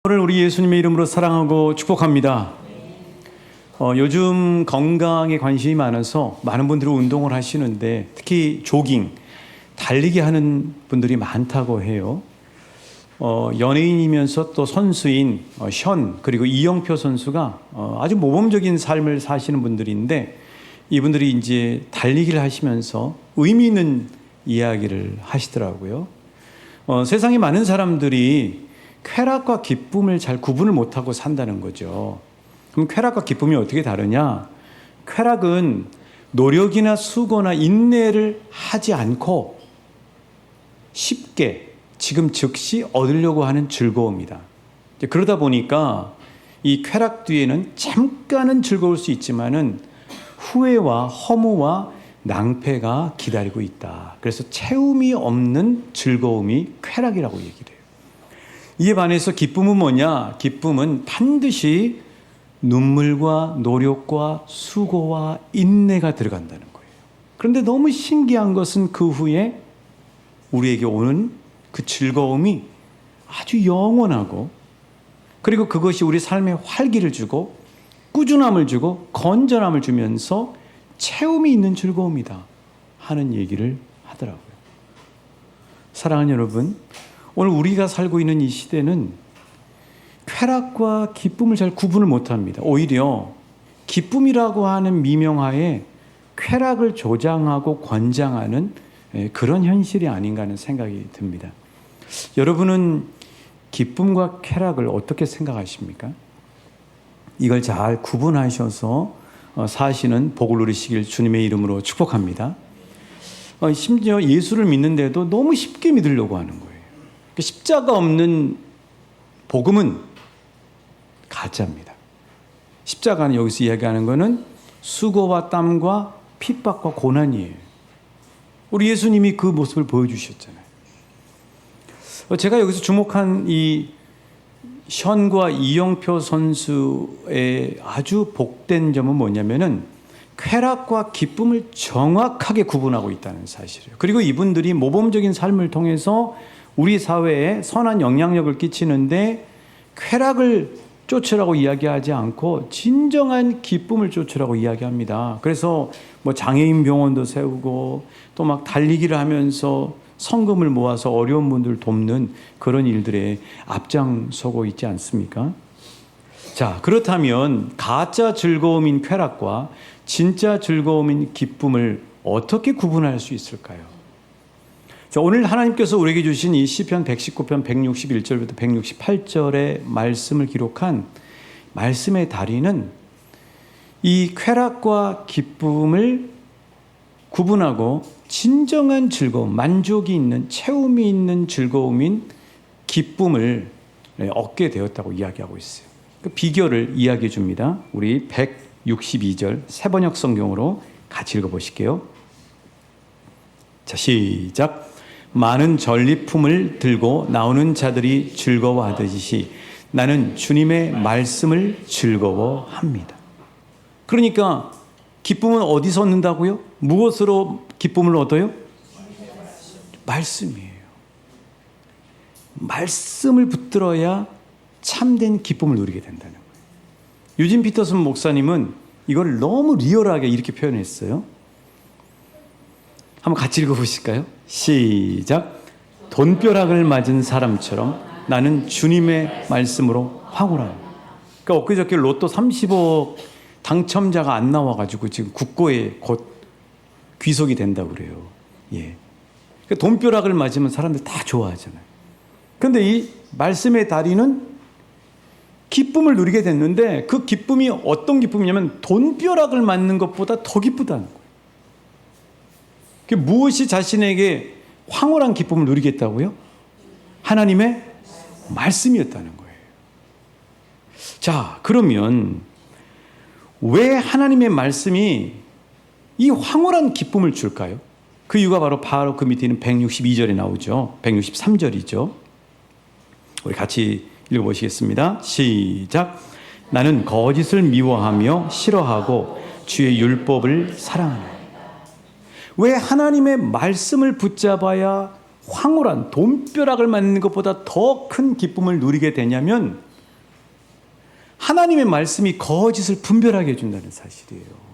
오늘 우리 예수님의 이름으로 사랑하고 축복합니다. 요즘 건강에 관심이 많아서 많은 분들이 운동을 하시는데 특히 조깅, 달리기 하는 분들이 많다고 해요. 연예인이면서 또 선수인 현 그리고 이영표 선수가 아주 모범적인 삶을 사시는 분들인데 이분들이 이제 달리기를 하시면서 의미 있는 이야기를 하시더라고요. 세상에 많은 사람들이 쾌락과 기쁨을 잘 구분을 못하고 산다는 거죠. 그럼 쾌락과 기쁨이 어떻게 다르냐? 쾌락은 노력이나 수고나 인내를 하지 않고 쉽게 지금 즉시 얻으려고 하는 즐거움이다. 그러다 보니까 이 쾌락 뒤에는 잠깐은 즐거울 수 있지만은 후회와 허무와 낭패가 기다리고 있다. 그래서 채움이 없는 즐거움이 쾌락이라고 얘기를 해요. 이에 반해서 기쁨은 뭐냐? 기쁨은 반드시 눈물과 노력과 수고와 인내가 들어간다는 거예요. 그런데 너무 신기한 것은 그 후에 우리에게 오는 그 즐거움이 아주 영원하고 그리고 그것이 우리 삶에 활기를 주고 꾸준함을 주고 건전함을 주면서 채움이 있는 즐거움이다 하는 얘기를 하더라고요. 사랑하는 여러분, 오늘 우리가 살고 있는 이 시대는 쾌락과 기쁨을 잘 구분을 못합니다. 오히려 기쁨이라고 하는 미명하에 쾌락을 조장하고 권장하는 그런 현실이 아닌가 하는 생각이 듭니다. 여러분은 기쁨과 쾌락을 어떻게 생각하십니까? 이걸 잘 구분하셔서 사시는 복을 누리시길 주님의 이름으로 축복합니다. 심지어 예수를 믿는데도 너무 쉽게 믿으려고 하는 거예요. 십자가 없는 복음은 가짜입니다. 십자가는 여기서 이야기하는 것은 수고와 땀과 핍박과 고난이에요. 우리 예수님이 그 모습을 보여주셨잖아요. 제가 여기서 주목한 이 현과 이영표 선수의 아주 복된 점은 뭐냐면은 쾌락과 기쁨을 정확하게 구분하고 있다는 사실이에요. 그리고 이분들이 모범적인 삶을 통해서 우리 사회에 선한 영향력을 끼치는데 쾌락을 쫓으라고 이야기하지 않고 진정한 기쁨을 쫓으라고 이야기합니다. 그래서 뭐 장애인 병원도 세우고 또 막 달리기를 하면서 성금을 모아서 어려운 분들 돕는 그런 일들에 앞장서고 있지 않습니까? 자, 그렇다면 가짜 즐거움인 쾌락과 진짜 즐거움인 기쁨을 어떻게 구분할 수 있을까요? 자, 오늘 하나님께서 우리에게 주신 이 시편 119편 161절부터 168절의 말씀을 기록한 말씀의 다리는 이 쾌락과 기쁨을 구분하고 진정한 즐거움, 만족이 있는, 채움이 있는 즐거움인 기쁨을 얻게 되었다고 이야기하고 있어요. 그 비결을 이야기해 줍니다. 우리 162절 새번역 성경으로 같이 읽어보실게요. 자, 시작. 많은 전리품을 들고 나오는 자들이 즐거워하듯이 나는 주님의 말씀을 즐거워합니다. 그러니까 기쁨은 어디서 얻는다고요? 무엇으로 기쁨을 얻어요? 말씀이에요. 말씀을 붙들어야 참된 기쁨을 누리게 된다는 거예요. 유진 피터슨 목사님은 이걸 너무 리얼하게 이렇게 표현했어요. 한번 같이 읽어보실까요? 시작. 돈벼락을 맞은 사람처럼 나는 주님의 말씀으로 황홀합니다. 그러니까 엊그저께 로또 30억 당첨자가 안 나와가지고 지금 국고에 곧 귀속이 된다고 그래요. 예. 그러니까 돈벼락을 맞으면 사람들 다 좋아하잖아요. 그런데 이 말씀의 다리는 기쁨을 누리게 됐는데 그 기쁨이 어떤 기쁨이냐면 돈벼락을 맞는 것보다 더 기쁘다는 거예요. 무엇이 자신에게 황홀한 기쁨을 누리겠다고요? 하나님의 말씀이었다는 거예요. 자, 그러면 왜 하나님의 말씀이 이 황홀한 기쁨을 줄까요? 그 이유가 바로 그 밑에 있는 162절에 나오죠. 163절이죠. 우리 같이 읽어보시겠습니다. 시작. 나는 거짓을 미워하며 싫어하고 주의 율법을 사랑하노라. 왜 하나님의 말씀을 붙잡아야 황홀한 돈벼락을 맞는 것보다 더 큰 기쁨을 누리게 되냐면 하나님의 말씀이 거짓을 분별하게 해준다는 사실이에요.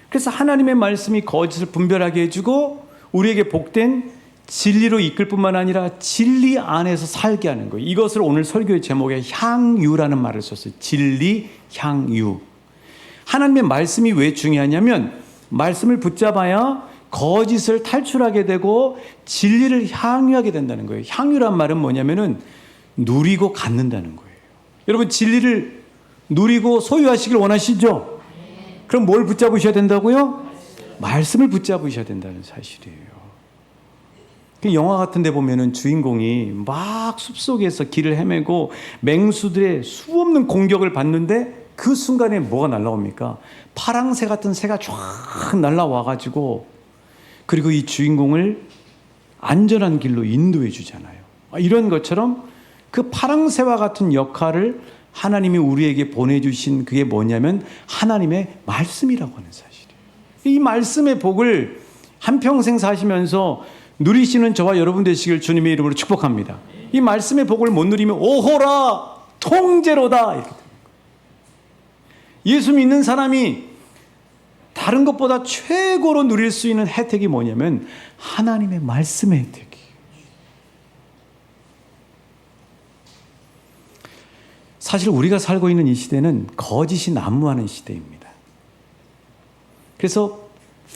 그래서 하나님의 말씀이 거짓을 분별하게 해주고 우리에게 복된 진리로 이끌 뿐만 아니라 진리 안에서 살게 하는 거예요. 이것을 오늘 설교의 제목에 향유라는 말을 썼어요. 진리, 향유. 하나님의 말씀이 왜 중요하냐면 말씀을 붙잡아야 거짓을 탈출하게 되고 진리를 향유하게 된다는 거예요. 향유란 말은 뭐냐면은 누리고 갖는다는 거예요. 여러분 진리를 누리고 소유하시길 원하시죠? 그럼 뭘 붙잡으셔야 된다고요? 말씀을 붙잡으셔야 된다는 사실이에요. 영화 같은 데 보면은 주인공이 막 숲속에서 길을 헤매고 맹수들의 수없는 공격을 받는데 그 순간에 뭐가 날라옵니까? 파랑새 같은 새가 쫙 날라와가지고 그리고 이 주인공을 안전한 길로 인도해 주잖아요. 이런 것처럼 그 파랑새와 같은 역할을 하나님이 우리에게 보내주신 그게 뭐냐면 하나님의 말씀이라고 하는 사실이에요. 이 말씀의 복을 한평생 사시면서 누리시는 저와 여러분 되시길 주님의 이름으로 축복합니다. 이 말씀의 복을 못 누리면 오호라 통제로다 이렇게 됩니다. 예수 믿는 사람이 다른 것보다 최고로 누릴 수 있는 혜택이 뭐냐면 하나님의 말씀의 혜택이에요. 사실 우리가 살고 있는 이 시대는 거짓이 난무하는 시대입니다. 그래서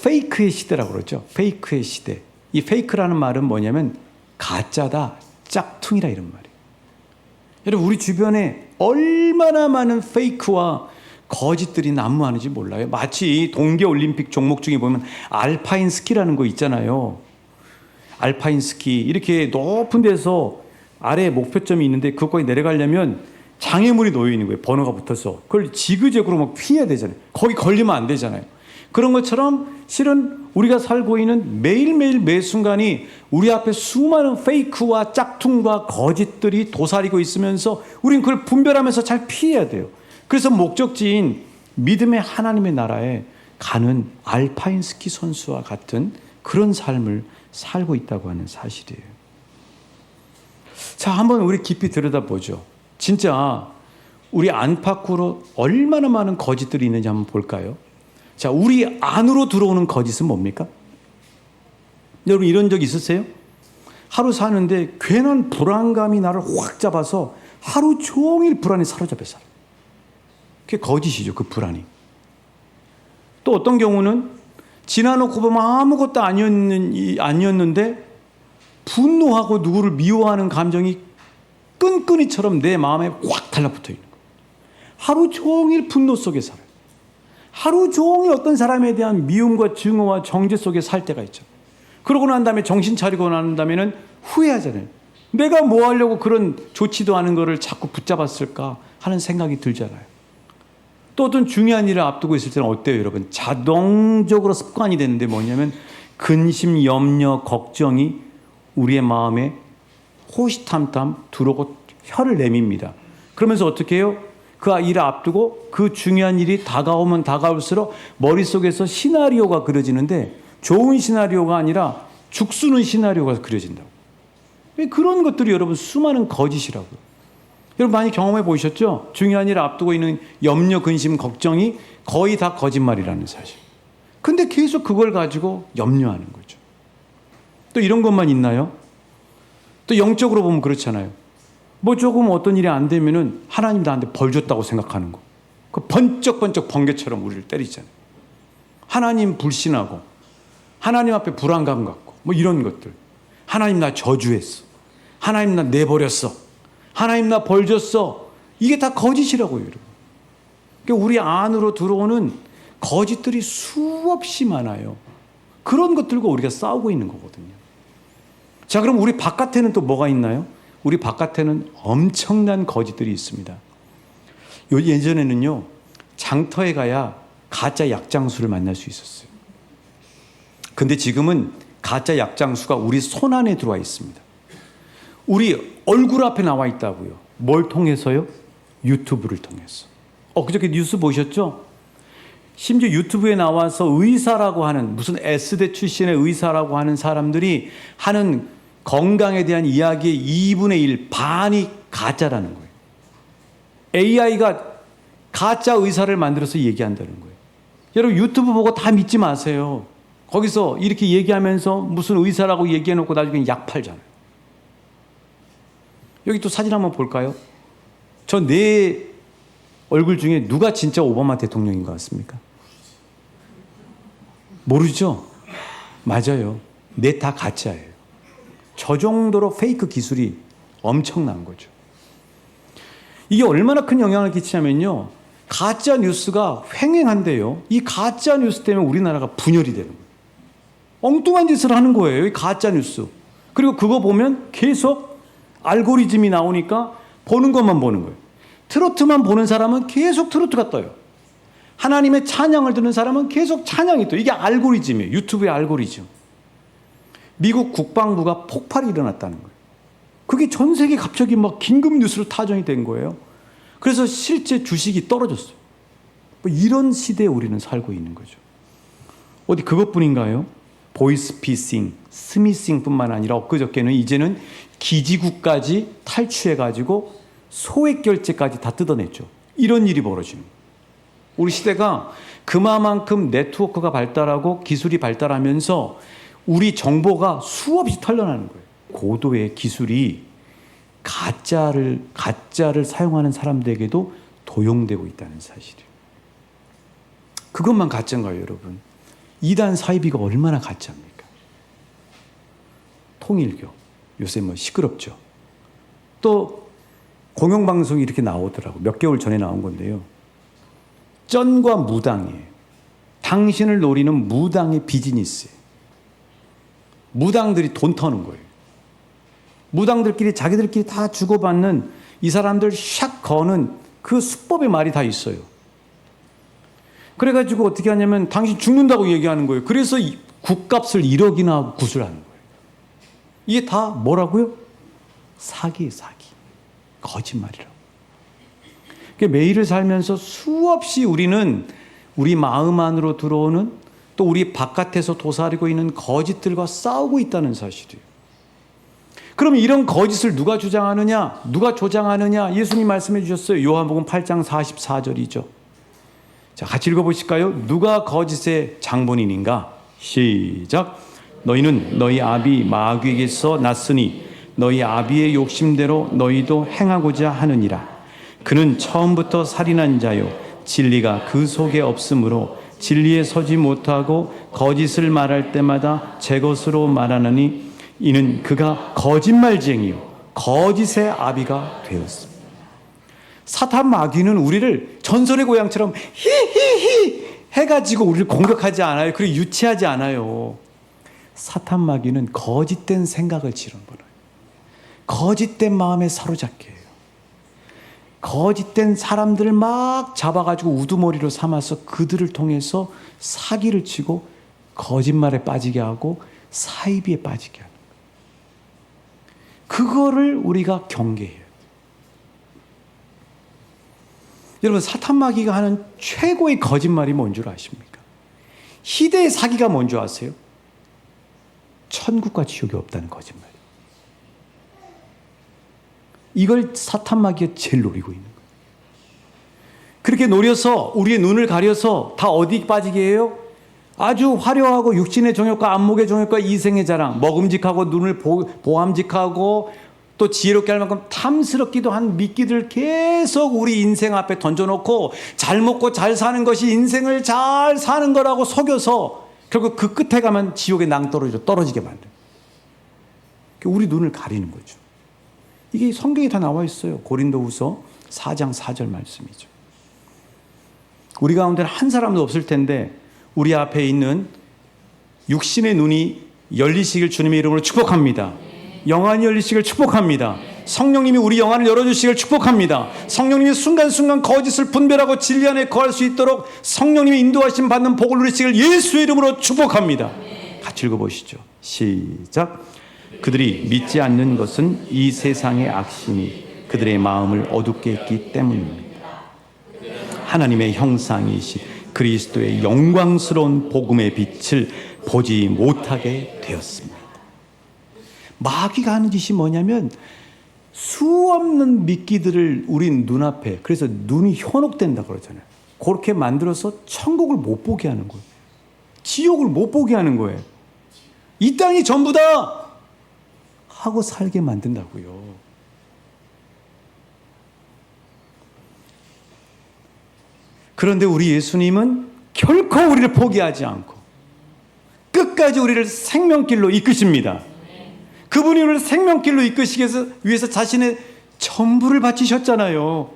페이크의 시대라고 그러죠. 페이크의 시대. 이 페이크라는 말은 뭐냐면 가짜다, 짝퉁이라 이런 말이에요. 여러분 우리 주변에 얼마나 많은 페이크와 거짓들이 난무하는지 몰라요. 마치 동계올림픽 종목 중에 보면 알파인 스키라는 거 있잖아요. 알파인 스키 이렇게 높은 데서 아래에 목표점이 있는데 그거까지 내려가려면 장애물이 놓여 있는 거예요. 번호가 붙어서. 그걸 지그재그로 막 피해야 되잖아요. 거기 걸리면 안 되잖아요. 그런 것처럼 실은 우리가 살고 있는 매일매일 매 순간이 우리 앞에 수많은 페이크와 짝퉁과 거짓들이 도사리고 있으면서 우린 그걸 분별하면서 잘 피해야 돼요. 그래서 목적지인 믿음의 하나님의 나라에 가는 알파인 스키 선수와 같은 그런 삶을 살고 있다고 하는 사실이에요. 자, 한번 우리 깊이 들여다보죠. 진짜 우리 안팎으로 얼마나 많은 거짓들이 있는지 한번 볼까요? 자, 우리 안으로 들어오는 거짓은 뭡니까? 여러분 이런 적 있으세요? 하루 사는데 괜한 불안감이 나를 확 잡아서 하루 종일 불안에 사로잡혀 살아요. 그게 거짓이죠, 그 불안이. 또 어떤 경우는 지나놓고 보면 아무것도 아니었는데 분노하고 누구를 미워하는 감정이 끈끈이처럼 내 마음에 확 달라붙어 있는 거예요. 하루 종일 분노 속에 살아요. 하루 종일 어떤 사람에 대한 미움과 증오와 정죄 속에 살 때가 있죠. 그러고 난 다음에 정신 차리고 난 다음에는 후회하잖아요. 내가 뭐 하려고 그런 좋지도 않은 거를 자꾸 붙잡았을까 하는 생각이 들잖아요. 또 어떤 중요한 일을 앞두고 있을 때는 어때요, 여러분? 자동적으로 습관이 되는데 뭐냐면 근심, 염려, 걱정이 우리의 마음에 호시탐탐 들어오고 혀를 내밉니다. 그러면서 어떻게 해요? 그 일을 앞두고 그 중요한 일이 다가오면 다가올수록 머릿속에서 시나리오가 그려지는데 좋은 시나리오가 아니라 죽쓰는 시나리오가 그려진다고. 그런 것들이 여러분 수많은 거짓이라고요. 여러분 많이 경험해 보셨죠? 중요한 일을 앞두고 있는 염려, 근심, 걱정이 거의 다 거짓말이라는 사실. 근데 계속 그걸 가지고 염려하는 거죠. 또 이런 것만 있나요? 또 영적으로 보면 그렇잖아요. 뭐 조금 어떤 일이 안 되면은 하나님 나한테 벌 줬다고 생각하는 거. 그 번쩍번쩍 번개처럼 우리를 때리잖아요. 하나님 불신하고 하나님 앞에 불안감 갖고 뭐 이런 것들. 하나님 나 저주했어. 하나님 나 내버렸어. 하나님 나 벌 줬어. 이게 다 거짓이라고요, 여러분. 그러니까 우리 안으로 들어오는 거짓들이 수없이 많아요. 그런 것들과 우리가 싸우고 있는 거거든요. 자, 그럼 우리 바깥에는 또 뭐가 있나요? 우리 바깥에는 엄청난 거짓들이 있습니다. 예전에는요, 장터에 가야 가짜 약장수를 만날 수 있었어요. 근데 지금은 가짜 약장수가 우리 손 안에 들어와 있습니다. 우리 얼굴 앞에 나와 있다고요. 뭘 통해서요? 유튜브를 통해서. 그저께 뉴스 보셨죠? 심지어 유튜브에 나와서 의사라고 하는 무슨 S대 출신의 의사라고 하는 사람들이 하는 건강에 대한 이야기의 2분의 1, 반이 가짜라는 거예요. AI가 가짜 의사를 만들어서 얘기한다는 거예요. 여러분 유튜브 보고 다 믿지 마세요. 거기서 이렇게 얘기하면서 무슨 의사라고 얘기해놓고 나중에 약 팔잖아요. 여기 또 사진 한번 볼까요? 저 네 얼굴 중에 누가 진짜 오바마 대통령인 것 같습니까? 모르죠? 맞아요. 네 다 가짜예요. 저 정도로 페이크 기술이 엄청난 거죠. 이게 얼마나 큰 영향을 끼치냐면요. 가짜 뉴스가 횡행한데요. 이 가짜 뉴스 때문에 우리나라가 분열이 되는 거예요. 엉뚱한 짓을 하는 거예요. 이 가짜 뉴스. 그리고 그거 보면 계속 알고리즘이 나오니까 보는 것만 보는 거예요. 트로트만 보는 사람은 계속 트로트가 떠요. 하나님의 찬양을 듣는 사람은 계속 찬양이 떠요. 이게 알고리즘이에요. 유튜브의 알고리즘. 미국 국방부가 폭발이 일어났다는 거예요. 그게 전 세계 갑자기 막 긴급 뉴스로 타전이 된 거예요. 그래서 실제 주식이 떨어졌어요. 뭐 이런 시대에 우리는 살고 있는 거죠. 어디 그것뿐인가요? 보이스피싱, 스미싱뿐만 아니라 엊그저께는 이제는 기지국까지 탈취해가지고 소액 결제까지 다 뜯어냈죠. 이런 일이 벌어지는 거예요. 우리 시대가 그만큼 네트워크가 발달하고 기술이 발달하면서 우리 정보가 수없이 털려나는 거예요. 고도의 기술이 가짜를 사용하는 사람들에게도 도용되고 있다는 사실이에요. 그것만 가짜인가요, 여러분? 이단 사이비가 얼마나 가짜입니까? 통일교. 요새 뭐 시끄럽죠. 또 공영방송이 이렇게 나오더라고. 몇 개월 전에 나온 건데요. 쩐과 무당이에요. 당신을 노리는 무당의 비즈니스예요. 무당들이 돈 터는 거예요. 무당들끼리 자기들끼리 다 주고받는 이 사람들 샥 거는 그 수법의 말이 다 있어요. 그래가지고 어떻게 하냐면 당신 죽는다고 얘기하는 거예요. 그래서 국값을 1억이나 하고 구슬하는 거예요. 이게 다 뭐라고요? 사기예요, 사기. 거짓말이라고. 그러니까 매일을 살면서 수없이 우리는 우리 마음 안으로 들어오는 또 우리 바깥에서 도사리고 있는 거짓들과 싸우고 있다는 사실이에요. 그럼 이런 거짓을 누가 주장하느냐? 누가 조장하느냐? 예수님 말씀해 주셨어요. 요한복음 8장 44절이죠. 자, 같이 읽어보실까요? 누가 거짓의 장본인인가? 시작. 너희는 너희 아비 마귀에게서 났으니 너희 아비의 욕심대로 너희도 행하고자 하느니라. 그는 처음부터 살인한 자요 진리가 그 속에 없으므로 진리에 서지 못하고 거짓을 말할 때마다 제 것으로 말하느니 이는 그가 거짓말쟁이요 거짓의 아비가 되었습니다. 사탄 마귀는 우리를 전설의 고향처럼 히히히 해가지고 우리를 공격하지 않아요. 그리고 유치하지 않아요. 사탄 마귀는 거짓된 생각을 집어넣어요. 거짓된 마음에 사로잡게 해요. 거짓된 사람들을 막 잡아가지고 우두머리로 삼아서 그들을 통해서 사기를 치고 거짓말에 빠지게 하고 사이비에 빠지게 하는 거예요. 그거를 우리가 경계해요. 여러분, 사탄 마귀가 하는 최고의 거짓말이 뭔 줄 아십니까? 희대의 사기가 뭔 줄 아세요? 천국과 지옥이 없다는 거짓말. 이걸 사탄 마귀가 제일 노리고 있는 거예요. 그렇게 노려서 우리의 눈을 가려서 다 어디 빠지게 해요? 아주 화려하고 육신의 정욕과 안목의 정욕과 이생의 자랑, 먹음직하고 눈을 보암직하고 또 지혜롭게 할 만큼 탐스럽기도 한 미끼들 계속 우리 인생 앞에 던져놓고 잘 먹고 잘 사는 것이 인생을 잘 사는 거라고 속여서 결국 그 끝에 가면 지옥에 떨어지게 만들어요. 우리 눈을 가리는 거죠. 이게 성경에 다 나와 있어요. 고린도후서 4장 4절 말씀이죠. 우리 가운데는 한 사람도 없을 텐데 우리 앞에 있는 육신의 눈이 열리시길 주님의 이름으로 축복합니다. 영안이 열리시길 축복합니다. 성령님이 우리 영안을 열어주시길 축복합니다. 성령님이 순간순간 거짓을 분별하고 진리 안에 거할 수 있도록 성령님이 인도하심 받는 복을 누리시길 예수의 이름으로 축복합니다. 같이 읽어보시죠. 시작. 그들이 믿지 않는 것은 이 세상의 악심이 그들의 마음을 어둡게 했기 때문입니다. 하나님의 형상이신 그리스도의 영광스러운 복음의 빛을 보지 못하게 되었습니다. 마귀가 하는 짓이 뭐냐면 수없는 미끼들을 우리 눈앞에, 그래서 눈이 현혹된다 그러잖아요. 그렇게 만들어서 천국을 못 보게 하는 거예요. 지옥을 못 보게 하는 거예요. 이 땅이 전부다 하고 살게 만든다고요. 그런데 우리 예수님은 결코 우리를 포기하지 않고 끝까지 우리를 생명길로 이끄십니다. 그분이 우리를 생명길로 이끄시기 위해서 자신의 전부를 바치셨잖아요.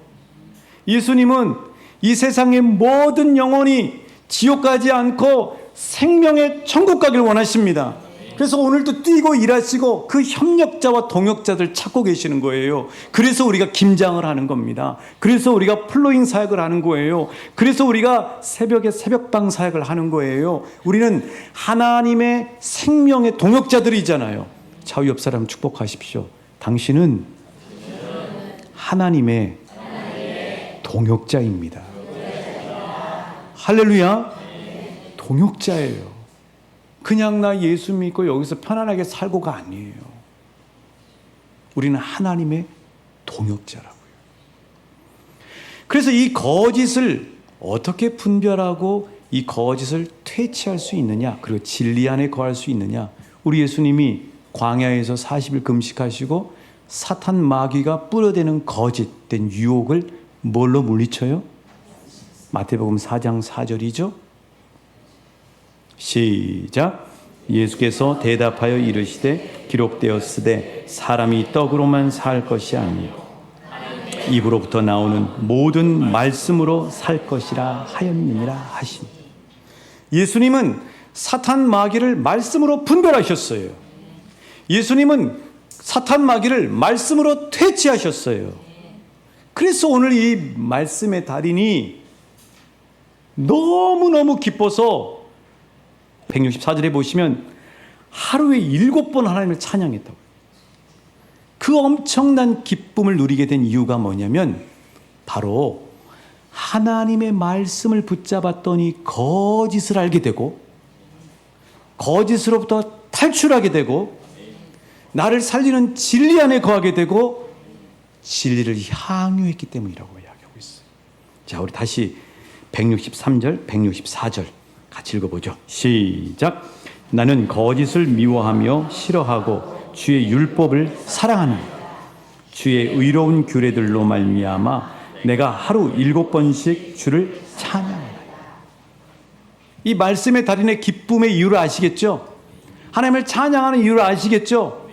예수님은 이 세상의 모든 영혼이 지옥 가지 않고 생명의 천국 가길 원하십니다. 그래서 오늘도 뛰고 일하시고 그 협력자와 동역자들 찾고 계시는 거예요. 그래서 우리가 김장을 하는 겁니다. 그래서 우리가 플로잉 사역을 하는 거예요. 그래서 우리가 새벽에 새벽방 사역을 하는 거예요. 우리는 하나님의 생명의 동역자들이잖아요. 좌우 옆 사람 축복하십시오. 당신은 하나님의 동역자입니다. 할렐루야. 동역자예요. 그냥 나 예수 믿고 여기서 편안하게 살고가 아니에요. 우리는 하나님의 동역자라고요. 그래서 이 거짓을 어떻게 분별하고 이 거짓을 퇴치할 수 있느냐, 그리고 진리 안에 거할 수 있느냐. 우리 예수님이 광야에서 40일 금식하시고 사탄 마귀가 뿌려대는 거짓된 유혹을 뭘로 물리쳐요? 마태복음 4장 4절이죠. 시작. 예수께서 대답하여 이르시되 기록되었으되 사람이 떡으로만 살 것이 아니요 입으로부터 나오는 모든 말씀으로 살 것이라 하였느니라 하시니. 예수님은 사탄 마귀를 말씀으로 분별하셨어요. 예수님은 사탄 마귀를 말씀으로 퇴치하셨어요. 그래서 오늘 이 말씀의 달인이 너무너무 기뻐서 164절에 보시면 하루에 7번 하나님을 찬양했다고. 그 엄청난 기쁨을 누리게 된 이유가 뭐냐면 바로 하나님의 말씀을 붙잡았더니 거짓을 알게 되고 거짓으로부터 탈출하게 되고 나를 살리는 진리 안에 거하게 되고 진리를 향유했기 때문이라고 이야기하고 있어요. 자, 우리 다시 163절, 164절 같이 읽어보죠. 시작. 나는 거짓을 미워하며 싫어하고 주의 율법을 사랑하는 주의 의로운 규례들로 말미암아 내가 하루 7번씩 주를 찬양하나이다. 이 말씀의 달인의 기쁨의 이유를 아시겠죠? 하나님을 찬양하는 이유를 아시겠죠?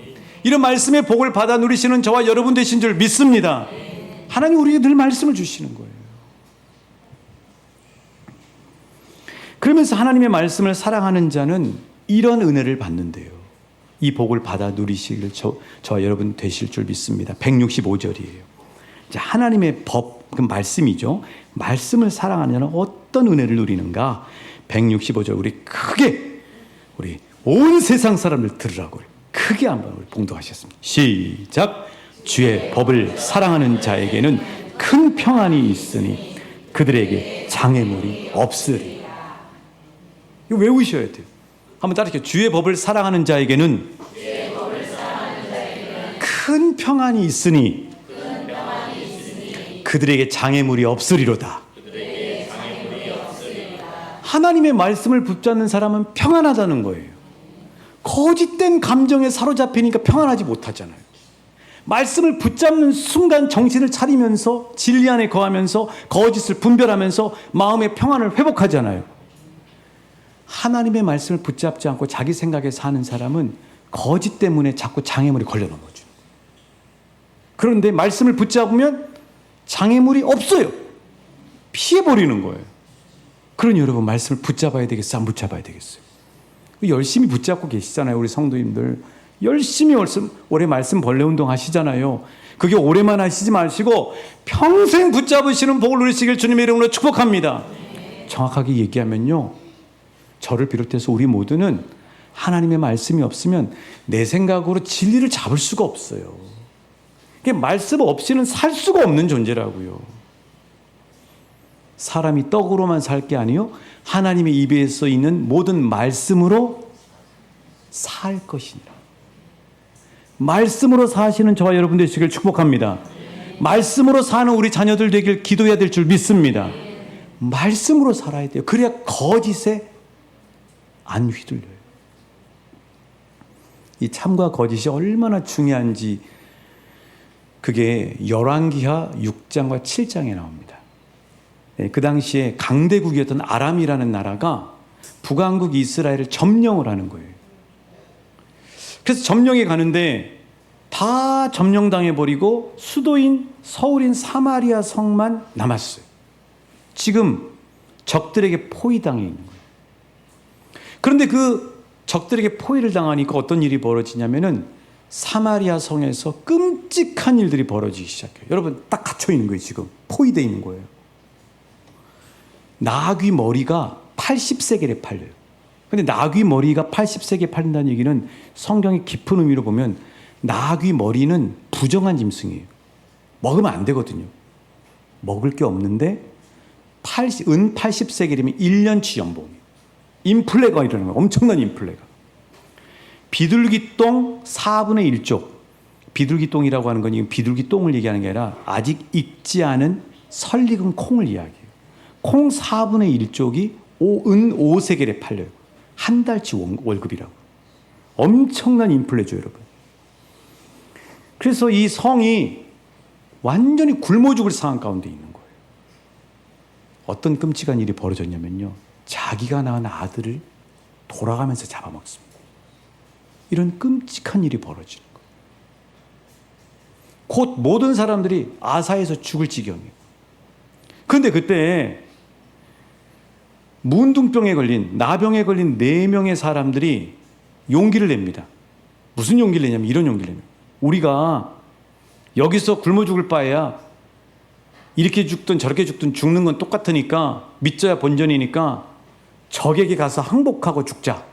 이런 말씀의 복을 받아 누리시는 저와 여러분 되신 줄 믿습니다. 하나님 우리에게 늘 말씀을 주시는 거예요. 그러면서 하나님의 말씀을 사랑하는 자는 이런 은혜를 받는데요. 이 복을 받아 누리시길 저와 여러분 되실 줄 믿습니다. 165절이에요. 하나님의 법, 그 말씀이죠. 말씀을 사랑하는 자는 어떤 은혜를 누리는가? 165절 우리 온 세상 사람들 들으라고 크게 한번 우리 봉독하셨습니다. 시작. 주의 법을 사랑하는 자에게는 큰 평안이 있으니 그들에게 장애물이 없으리. 이거 외우셔야 돼요. 한번 따라해요. 주의 법을 사랑하는 자에게는 큰 평안이 있으니 그들에게 장애물이 없으리로다. 하나님의 말씀을 붙잡는 사람은 평안하다는 거예요. 거짓된 감정에 사로잡히니까 평안하지 못하잖아요. 말씀을 붙잡는 순간 정신을 차리면서 진리 안에 거하면서 거짓을 분별하면서 마음의 평안을 회복하잖아요. 하나님의 말씀을 붙잡지 않고 자기 생각에 사는 사람은 거짓 때문에 자꾸 장애물이 걸려 넘어져요. 그런데 말씀을 붙잡으면 장애물이 없어요. 피해버리는 거예요. 그러니 여러분 말씀을 붙잡아야 되겠어요? 안 붙잡아야 되겠어요? 열심히 붙잡고 계시잖아요. 우리 성도님들 열심히 올해 말씀 벌레 운동 하시잖아요. 그게 올해만 하시지 마시고 평생 붙잡으시는 복을 누리시길 주님의 이름으로 축복합니다. 정확하게 얘기하면요, 저를 비롯해서 우리 모두는 하나님의 말씀이 없으면 내 생각으로 진리를 잡을 수가 없어요. 말씀 없이는 살 수가 없는 존재라고요. 사람이 떡으로만 살 게 아니요 하나님의 입에서 있는 모든 말씀으로 살 것이니라. 말씀으로 사시는 저와 여러분 되시길 축복합니다. 말씀으로 사는 우리 자녀들 되길 기도해야 될 줄 믿습니다. 말씀으로 살아야 돼요. 그래야 거짓에 안 휘둘려요. 이 참과 거짓이 얼마나 중요한지 그게 열왕기하 6장과 7장에 나옵니다. 그 당시에 강대국이었던 아람이라는 나라가 북왕국 이스라엘을 점령을 하는 거예요. 그래서 점령에 가는데 다 점령당해버리고 수도인 서울인 사마리아 성만 남았어요. 지금 적들에게 포위당해 있는 거예요. 그런데 그 적들에게 포위를 당하니까 어떤 일이 벌어지냐면은 사마리아 성에서 끔찍한 일들이 벌어지기 시작해요. 여러분 딱 갇혀 있는 거예요. 지금 포위되어 있는 거예요. 나귀 머리가 80세겔에 팔려요. 근데 나귀 머리가 80세겔에 팔린다는 얘기는 성경의 깊은 의미로 보면 나귀 머리는 부정한 짐승이에요. 먹으면 안 되거든요. 먹을 게 없는데 은 80세겔이면 1년치 연봉이에요. 인플레가 일어나는 거예요. 엄청난 인플레가. 비둘기똥 4분의 1쪽. 비둘기똥이라고 하는 건 이건 비둘기똥을 얘기하는 게 아니라 아직 익지 않은 설익은 콩을 이야기해요. 콩 4분의 1쪽이 은 5세겔에 팔려요. 한 달치 월급이라고. 엄청난 인플레죠, 여러분. 그래서 이 성이 완전히 굶어 죽을 상황 가운데 있는 거예요. 어떤 끔찍한 일이 벌어졌냐면요. 자기가 낳은 아들을 돌아가면서 잡아먹습니다. 이런 끔찍한 일이 벌어지는 거예요. 곧 모든 사람들이 아사에서 죽을 지경이에요. 그런데 그때 문둥병에 걸린, 나병에 걸린 4명의 사람들이 용기를 냅니다. 무슨 용기를 내냐면 이런 용기를 냅니다. 우리가 여기서 굶어 죽을 바에야 이렇게 죽든 저렇게 죽든 죽는 건 똑같으니까 믿져야 본전이니까 적에게 가서 항복하고 죽자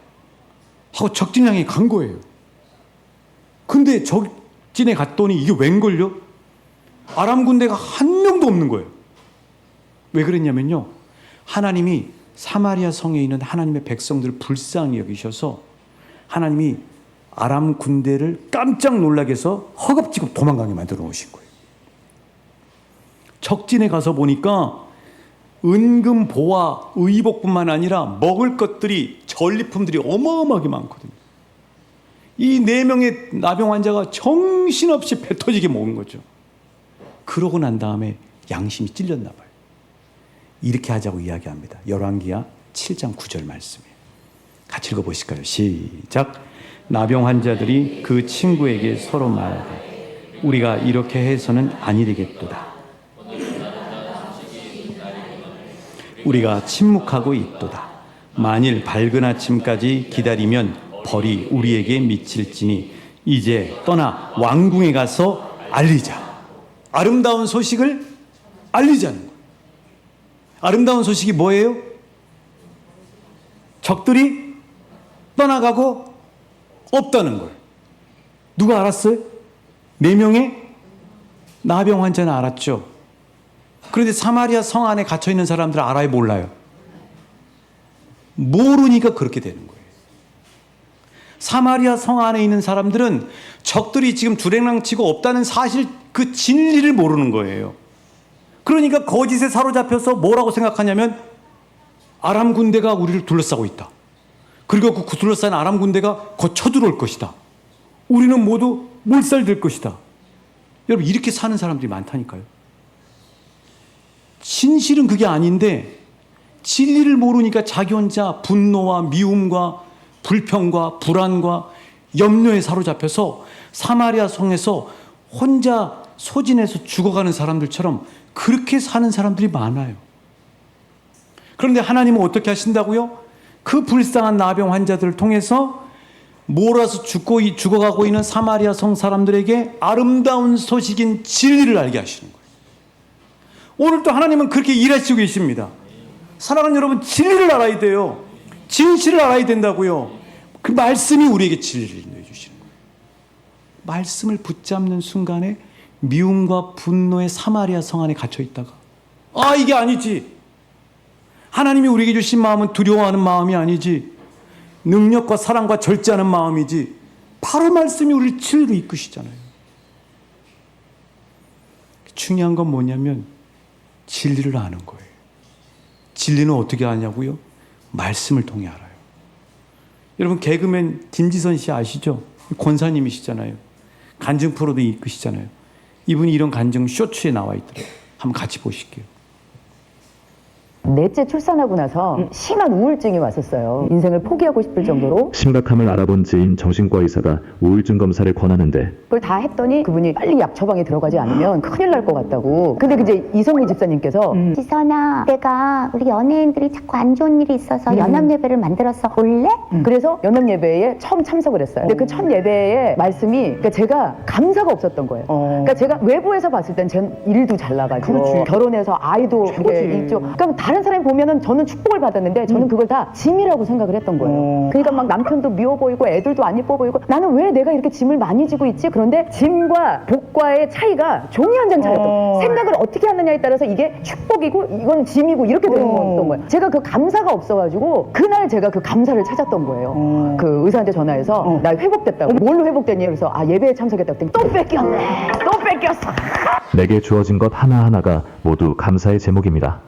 하고 적진을 향해 간 거예요. 근데 적진에 갔더니 이게 웬걸요? 아람 군대가 한 명도 없는 거예요. 왜 그랬냐면요. 하나님이 사마리아 성에 있는 하나님의 백성들을 불쌍히 여기셔서 하나님이 아람 군대를 깜짝 놀라게 해서 허겁지겁 도망가게 만들어 놓으신 거예요. 적진에 가서 보니까 은금, 보화, 의복뿐만 아니라 먹을 것들이 전리품들이 어마어마하게 많거든요. 이 4명의 나병 환자가 정신없이 배 터지게 먹은 거죠. 그러고 난 다음에 양심이 찔렸나 봐요. 이렇게 하자고 이야기합니다. 열왕기하 7장 9절 말씀이에요. 같이 읽어보실까요? 시작. 나병 환자들이 그 친구에게 서로 말하되 우리가 이렇게 해서는 아니 되겠도다. 우리가 침묵하고 있도다. 만일 밝은 아침까지 기다리면 벌이 우리에게 미칠지니 이제 떠나 왕궁에 가서 알리자. 아름다운 소식을 알리자는 거예요. 아름다운 소식이 뭐예요? 적들이 떠나가고 없다는 걸. 누가 알았어요? 4명의 나병 환자는 알았죠. 그런데 사마리아 성 안에 갇혀있는 사람들은 알아요, 몰라요? 모르니까 그렇게 되는 거예요. 사마리아 성 안에 있는 사람들은 적들이 지금 두랭랑치고 없다는 사실, 그 진리를 모르는 거예요. 그러니까 거짓에 사로잡혀서 뭐라고 생각하냐면 아람 군대가 우리를 둘러싸고 있다. 그리고 그 둘러싼 아람 군대가 곧 쳐들어올 것이다. 우리는 모두 몰살될 것이다. 여러분 이렇게 사는 사람들이 많다니까요. 진실은 그게 아닌데 진리를 모르니까 자기 혼자 분노와 미움과 불평과 불안과 염려에 사로잡혀서 사마리아 성에서 혼자 소진해서 죽어가는 사람들처럼 그렇게 사는 사람들이 많아요. 그런데 하나님은 어떻게 하신다고요? 그 불쌍한 나병 환자들을 통해서 몰아서 죽어가고 있는 사마리아 성 사람들에게 아름다운 소식인 진리를 알게 하시는 거예요. 오늘도 하나님은 그렇게 일하시고 계십니다. 사랑하는 여러분, 진리를 알아야 돼요. 진실을 알아야 된다고요. 그 말씀이 우리에게 진리를 인도해 주시는 거예요. 말씀을 붙잡는 순간에 미움과 분노의 사마리아 성 안에 갇혀 있다가 이게 아니지. 하나님이 우리에게 주신 마음은 두려워하는 마음이 아니지. 능력과 사랑과 절제하는 마음이지. 바로 말씀이 우리를 진리로 이끄시잖아요. 중요한 건 뭐냐면 진리를 아는 거예요. 진리는 어떻게 아냐고요? 말씀을 통해 알아요. 여러분 개그맨 김지선 씨 아시죠? 권사님이시잖아요. 간증 프로도 이끄시잖아요. 이분이 이런 간증 쇼츠에 나와 있더라고요. 한번 같이 보실게요. 넷째 출산하고 나서 심한 우울증이 왔었어요. 인생을 포기하고 싶을 정도로. 심각함을 알아본 지인 정신과 의사가 우울증 검사를 권하는데 그걸 다 했더니 그분이 빨리 약 처방에 들어가지 않으면 큰일 날 것 같다고. 근데 이제 이성미 집사님께서 지선아, 내가 우리 연예인들이 자꾸 안 좋은 일이 있어서 연합예배를 만들어서 올래? 그래서 연합예배에 처음 참석을 했어요. 근데 그 첫 예배의 말씀이 그러니까 제가 감사가 없었던 거예요. 그러니까 제가 외부에서 봤을 땐 전 일도 잘 나가고 결혼해서 아이도 이렇게 있죠. 그러니까 다른 사람이 보면은 저는 축복을 받았는데 저는 그걸 다 짐이라고 생각을 했던 거예요. 그러니까 막 남편도 미워 보이고 애들도 안 예뻐 보이고 나는 왜 내가 이렇게 짐을 많이 지고 있지? 그런데 짐과 복과의 차이가 종이 한 장 차이였던 생각을 어떻게 하느냐에 따라서 이게 축복이고 이건 짐이고 이렇게 되는 거예요. 제가 그 감사가 없어가지고 그날 제가 그 감사를 찾았던 거예요. 그 의사한테 전화해서 나 회복됐다고. 뭘로 회복됐니? 그래서 예배에 참석했다고 했더니 또 뺏겼네. 또 뺏겼어. 내게 주어진 것 하나하나가 모두 감사의 제목입니다.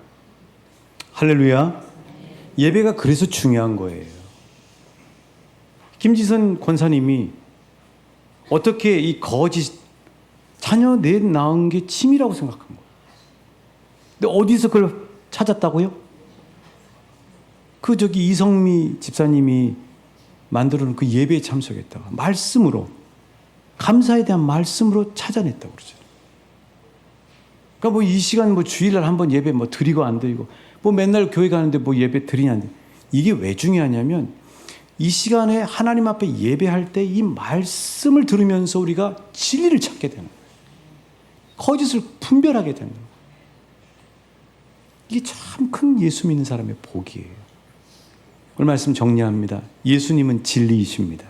할렐루야. 예배가 그래서 중요한 거예요. 김지선 권사님이 어떻게 이 거짓 자녀 내 낳은 게 짐이라고 생각한 거예요. 근데 어디서 그걸 찾았다고요? 그 이성미 집사님이 만들어 놓은 그 예배에 참석했다가 말씀으로 감사에 대한 말씀으로 찾아냈다고 그러죠. 그러니까 뭐 이 시간 뭐 주일날 한번 예배 뭐 드리고 안 드리고 뭐 맨날 교회 가는데 뭐 예배 드리냐는데 이게 왜 중요하냐면 이 시간에 하나님 앞에 예배할 때 이 말씀을 들으면서 우리가 진리를 찾게 되는 거예요. 거짓을 분별하게 되는 거예요. 이게 참 큰 예수 믿는 사람의 복이에요. 오늘 말씀 정리합니다. 예수님은 진리이십니다.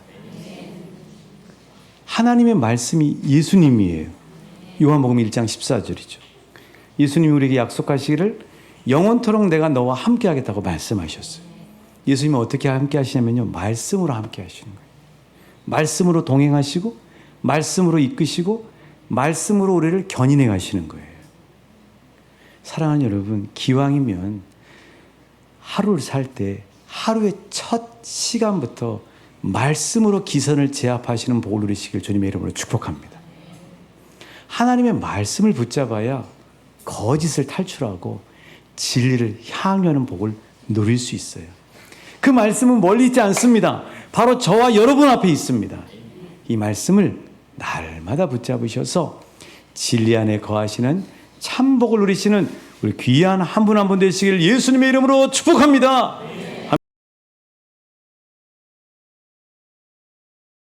하나님의 말씀이 예수님이에요. 요한복음 1장 14절이죠. 예수님이 우리에게 약속하시기를 영원토록 내가 너와 함께 하겠다고 말씀하셨어요. 예수님은 어떻게 함께 하시냐면요. 말씀으로 함께 하시는 거예요. 말씀으로 동행하시고 말씀으로 이끄시고 말씀으로 우리를 견인해 가시는 거예요. 사랑하는 여러분, 기왕이면 하루를 살 때 하루의 첫 시간부터 말씀으로 기선을 제압하시는 복을 누리시길 주님의 이름으로 축복합니다. 하나님의 말씀을 붙잡아야 거짓을 탈출하고 진리를 향하는 복을 누릴 수 있어요. 그 말씀은 멀리 있지 않습니다. 바로 저와 여러분 앞에 있습니다. 이 말씀을 날마다 붙잡으셔서 진리 안에 거하시는 참 복을 누리시는 우리 귀한 한 분 한 분 되시길 예수님의 이름으로 축복합니다.